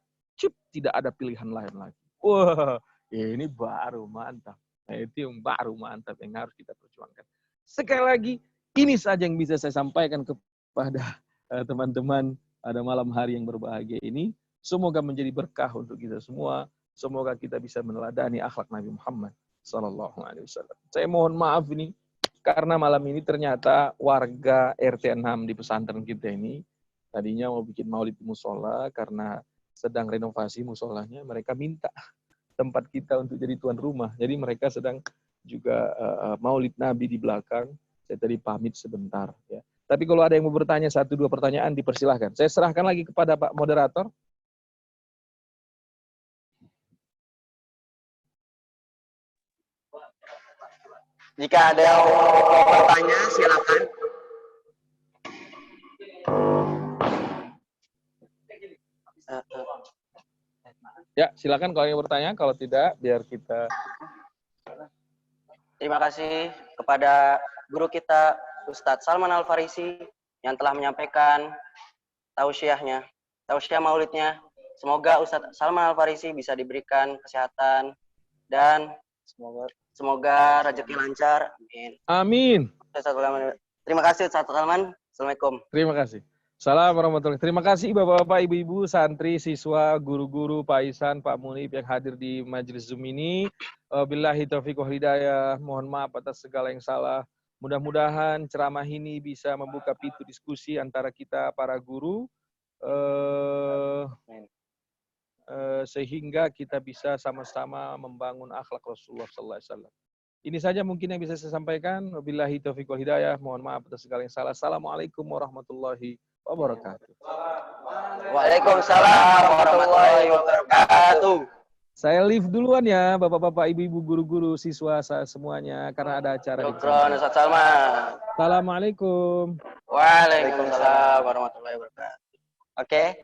tidak ada pilihan lain lagi. Wah, ini baru mantap. Nah, itu yang baru mantap yang harus kita perjuangkan. Sekali lagi, ini saja yang bisa saya sampaikan kepada teman-teman pada malam hari yang berbahagia ini. Semoga menjadi berkah untuk kita semua. Semoga kita bisa meneladani akhlak Nabi Muhammad SAW. Saya mohon maaf ini, karena malam ini ternyata warga RT 6 di pesantren kita ini, tadinya mau bikin maulid di musola, karena sedang renovasi musolanya, mereka minta tempat kita untuk jadi tuan rumah. Jadi mereka sedang juga maulid Nabi di belakang. Saya tadi pamit sebentar. Ya. Tapi kalau ada yang mau bertanya 1-2 pertanyaan, dipersilahkan. Saya serahkan lagi kepada Pak Moderator. Jika ada yang mau bertanya, silakan. Ya, silakan kalau yang bertanya. Kalau tidak, biar kita. Terima kasih kepada guru kita, Ustadz Salman Al-Farisi, yang telah menyampaikan tausiahnya, tausiah maulidnya. Semoga Ustadz Salman Al-Farisi bisa diberikan kesehatan dan semoga rezeki lancar. Amin. Amin. Terima kasih Ustadz Salman. Assalamualaikum. Terima kasih. Assalamualaikum warahmatullahi wabarakatuh. Terima kasih Bapak-bapak, Ibu-ibu, santri, siswa, guru-guru, Pak Isan, Pak Munib yang hadir di majelis Zoom ini. Billahi taufiq wal hidayah. Mohon maaf atas segala yang salah. Mudah-mudahan ceramah ini bisa membuka pintu diskusi antara kita para guru, sehingga kita bisa sama-sama membangun akhlak Rasulullah SAW. Ini saja mungkin yang bisa saya sampaikan. Wabillahi taufiq wal hidayah. Mohon maaf atas segala yang salah. Assalamualaikum warahmatullahi wabarakatuh. Waalaikumsalam warahmatullahi wabarakatuh. Saya live duluan ya, Bapak-bapak, Ibu-ibu, guru-guru, siswa semuanya, karena ada acara di Syukron, sana. Ustaz Salman. Assalamualaikum. Waalaikumsalam warahmatullahi wabarakatuh. Oke,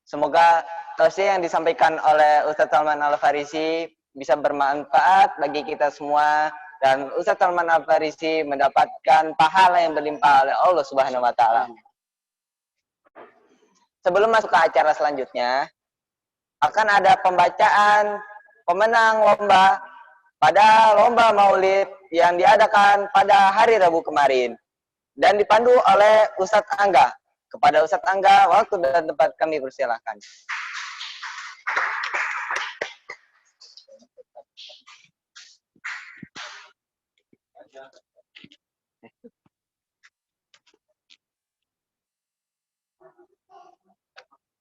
semoga tausiah yang disampaikan oleh Ustaz Salman Al-Farisi bisa bermanfaat bagi kita semua, dan Ustaz Salman Al-Farisi mendapatkan pahala yang berlimpah oleh Allah Subhanahu wa taala. Sebelum masuk ke acara selanjutnya, akan ada pembacaan pemenang lomba pada lomba Maulid yang diadakan pada hari Rabu kemarin dan dipandu oleh Ustadz Angga. Kepada Ustadz Angga, waktu dan tempat kami persilahkan.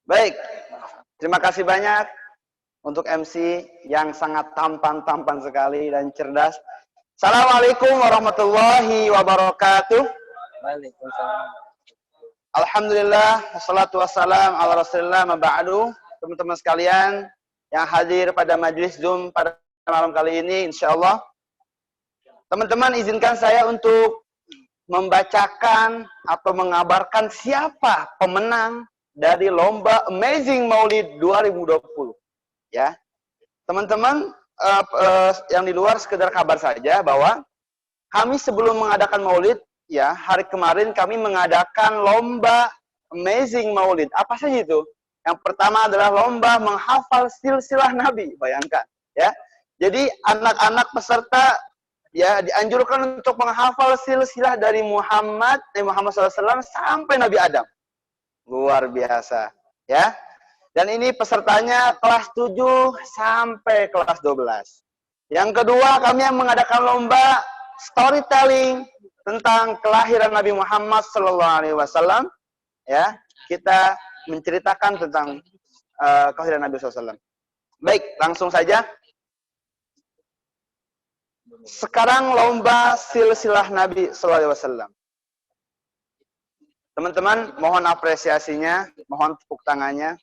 Baik, terima kasih banyak untuk MC yang sangat tampan sekali dan cerdas. Assalamualaikum warahmatullahi wabarakatuh. Waalaikumsalam. Alhamdulillah, wassalatu wassalam ala rasulillah maba'adu. Teman-teman sekalian yang hadir pada majelis Zoom pada malam kali ini, insyaallah. Teman-teman, izinkan saya untuk membacakan atau mengabarkan siapa pemenang dari lomba Amazing Maulid 2020. Ya, teman-teman yang di luar sekedar kabar saja bahwa kami sebelum mengadakan Maulid, ya hari kemarin kami mengadakan lomba Amazing Maulid. Apa saja itu? Yang pertama adalah lomba menghafal silsilah Nabi. Bayangkan, ya. Jadi anak-anak peserta ya dianjurkan untuk menghafal silsilah dari Muhammad SAW sampai Nabi Adam. Luar biasa, ya. Dan ini pesertanya kelas 7 sampai kelas 12. Yang kedua, kami yang mengadakan lomba storytelling tentang kelahiran Nabi Muhammad SAW. Ya, kita menceritakan tentang kelahiran Nabi SAW. Baik, langsung saja. Sekarang lomba silsilah Nabi SAW. Teman-teman, mohon apresiasinya, mohon tepuk tangannya.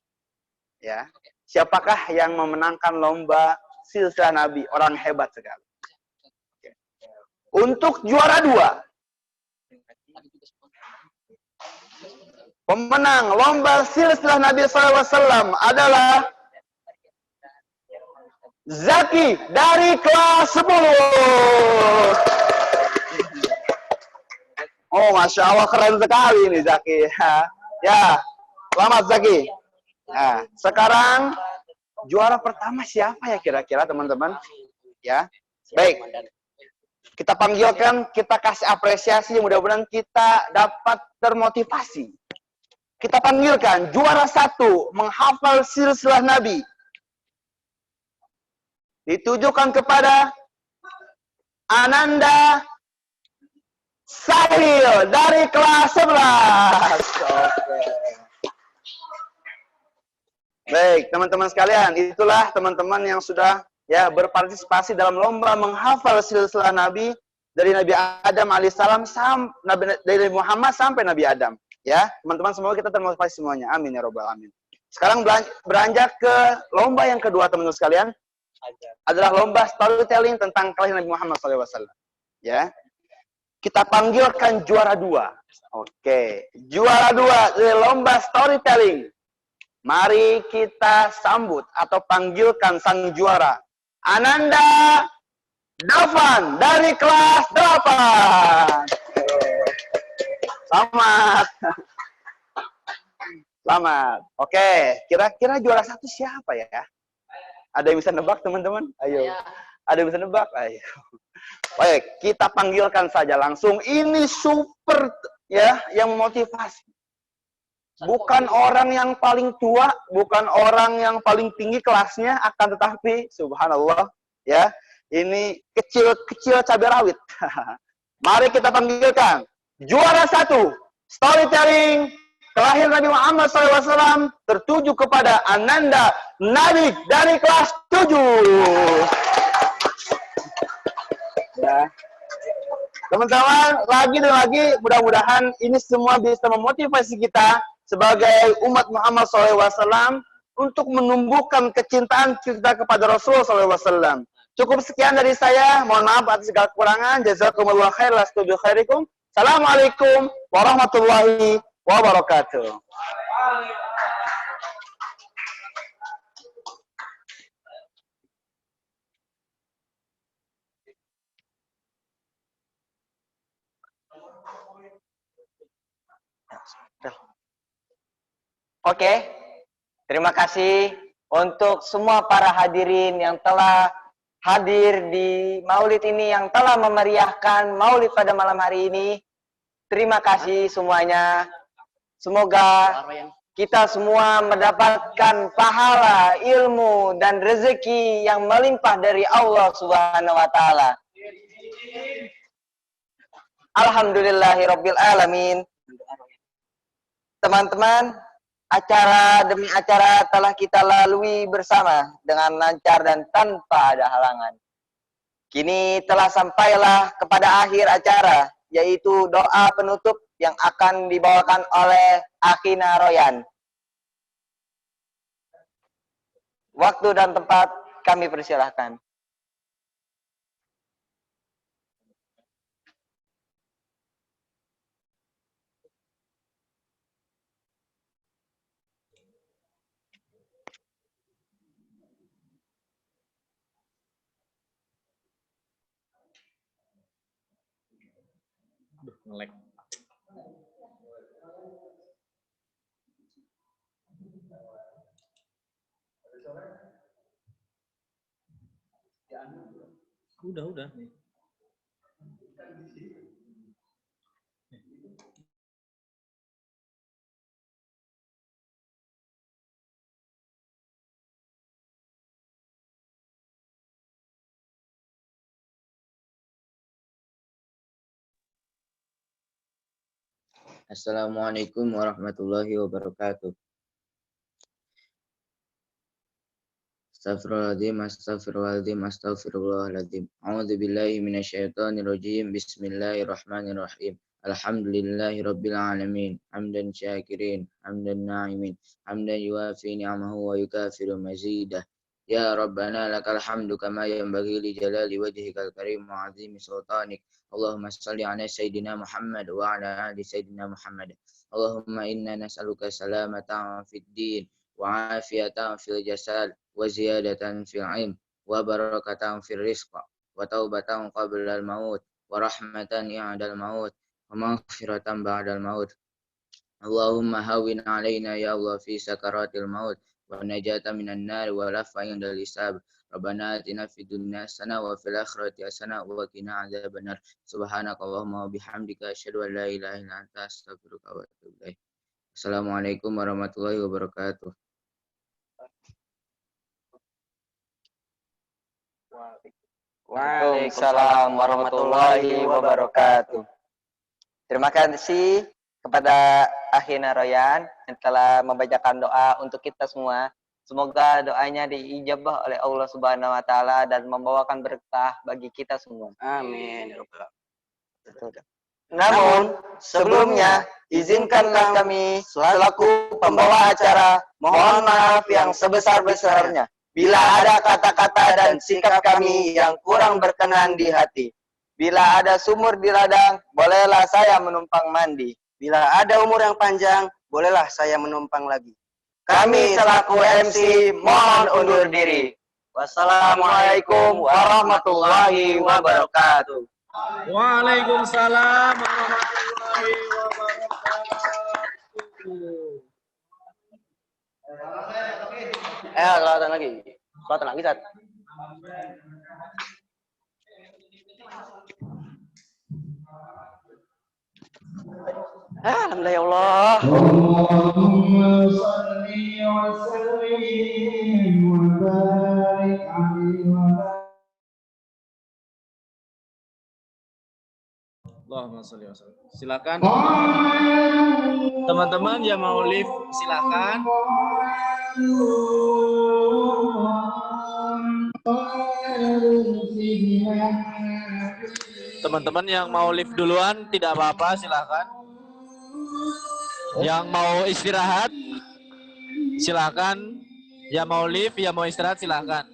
Ya, siapakah yang memenangkan lomba silsilah Nabi? Orang hebat sekali. Untuk juara 2, pemenang lomba silsilah Nabi SAW adalah Zaki dari kelas 10. Oh, Masya Allah, keren sekali ini Zaki. Ya, selamat Zaki. Nah, sekarang juara pertama siapa ya kira-kira teman-teman? Ya, baik. Kita panggilkan, kita kasih apresiasi, mudah-mudahan kita dapat termotivasi. Kita panggilkan juara 1 menghafal silsilah Nabi. Ditujukan kepada Ananda Sahil dari kelas 11. Oke. Baik, teman-teman sekalian, itulah teman-teman yang sudah ya berpartisipasi dalam lomba menghafal silsilah Nabi dari Nabi Adam alaihissalam dari Nabi Muhammad sampai Nabi Adam. Ya, teman-teman semoga kita termotivasi semuanya. Amin ya robbal alamin. Sekarang beranjak ke lomba yang kedua teman-teman sekalian, adalah lomba storytelling tentang kelahiran Nabi Muhammad SAW. Ya. Kita panggilkan juara 2. Oke, juara 2 dari lomba storytelling. Mari kita sambut atau panggilkan sang juara, Ananda Davan dari kelas 8. Selamat. Selamat. Oke, kira-kira juara 1 siapa ya? Ada yang bisa nebak teman-teman? Ayo. Ada yang bisa nebak? Ayo. Baik, kita panggilkan saja langsung. Ini super ya yang memotivasi. Bukan orang yang paling tua, bukan orang yang paling tinggi kelasnya, akan tetapi subhanallah ya, ini kecil-kecil cabai rawit. Mari kita panggilkan juara 1 storytelling kelahiran Nabi Muhammad SAW tertuju kepada Ananda Nabi dari kelas 7. Ya. Teman-teman, lagi dan lagi mudah-mudahan ini semua bisa memotivasi kita sebagai umat Muhammad SAW untuk menumbuhkan kecintaan kita kepada Rasulullah SAW. Cukup sekian dari saya. Mohon maaf atas segala kekurangan. Jazakumullah khair. Lastu bi khairikum. Assalamualaikum warahmatullahi wabarakatuh. Oke, terima kasih untuk semua para hadirin yang telah hadir di maulid ini, yang telah memeriahkan maulid pada malam hari ini. Terima kasih semuanya. Semoga kita semua mendapatkan pahala, ilmu, dan rezeki yang melimpah dari Allah Subhanahu wa Ta'ala. Alhamdulillahirabbil alamin. Teman-teman, acara demi acara telah kita lalui bersama dengan lancar dan tanpa ada halangan. Kini telah sampailah kepada akhir acara, yaitu doa penutup yang akan dibawakan oleh Akhina Royan. Waktu dan tempat kami persilahkan. Ngelek. Udah. Assalamualaikum warahmatullahi wabarakatuh. Astagfirullahaladzim, astagfirullahaladzim. A'udzu billahi minasyaitonir rajim. Bismillahirrahmanirrahim. Alhamdulillahi rabbil alamin. Hamdan syakirin, hamdan na'imin, hamdan yuafi ni'amahu wa yukafiru mazidah. Ya Rabbana lakal hamdu kama yanbaghi li jalali wajhikal karim wa 'azimi sultanik. Allahumma salli ala sayyidina Muhammad wa ala ali sayyidina Muhammad. Allahumma inna nas'aluka salamatan fid din wa afiyatan fil jasad wa ziyadatan fil ilm wa barakatan fil rizq wa taubatan qabla al maut wa rahmatan i'dal maut wa maghfiratan ba'dal maut. Allahumma hawwin alaina ya Allah fi sakaratil maut wa najatan minan nar wa lafa indal hisab. Rabbana atina fid dunya hasanah wa fil akhirati hasanah wa qina adzabannar. Subhanakallahumma wa bihamdika asyhadu an la ilaha illa anta astaghfiruka wa atubu ilaik. Assalamualaikum warahmatullahi wabarakatuh. Waalaikumsalam warahmatullahi wabarakatuh. Terima kasih kepada Akhina Royan yang telah membacakan doa untuk kita semua. Semoga doanya diijabah oleh Allah Subhanahu wa Ta'ala dan membawakan berkah bagi kita semua. Amin. Namun, sebelumnya, izinkanlah kami selaku pembawa acara mohon maaf yang sebesar-besarnya bila ada kata-kata dan sikap kami yang kurang berkenan di hati. Bila ada sumur di ladang, bolehlah saya menumpang mandi. Bila ada umur yang panjang, bolehlah saya menumpang lagi. Kami selaku MC mohon undur diri. Wassalamualaikum warahmatullahi wabarakatuh. Waalaikumsalam warahmatullahi wabarakatuh. Selawatan lagi. Selawatan lagi, Sat. Alhamdulillah ya Allah. Allahumma salli wa sallim wa barik alaihi wa Allahumma sholli wa sallim. Silakan. Teman-teman yang mau live silakan. Teman-teman yang mau live duluan tidak apa-apa, silakan. Yang mau istirahat silakan. Yang mau live, yang mau istirahat silakan.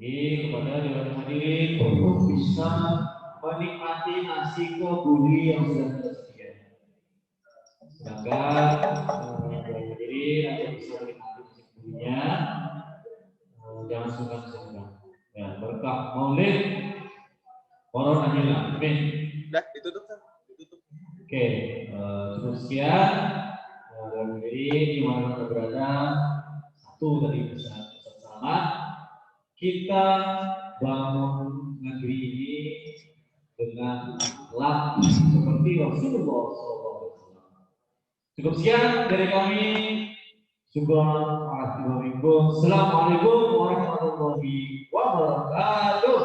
Jadi kepada dewan hadirin untuk bisa menikmati nasi kebuli yang sudah tersedia. Sedangkan dewan hadirin akan bisa menikmati nasi kebulinya, jangan sungkan-sungkan. Ya, berkah Maulid Koron Anila. Amin. Udah ditutup kan? Ditutup. Oke, cukup sekian. Dewan hadirin di mana berada, satu tadi pesan selamat. Kita bangun negeri ini dengan akhlak seperti Rasulullah SAW. Cukup sekian dari kami. Assalamualaikum warahmatullahi wabarakatuh.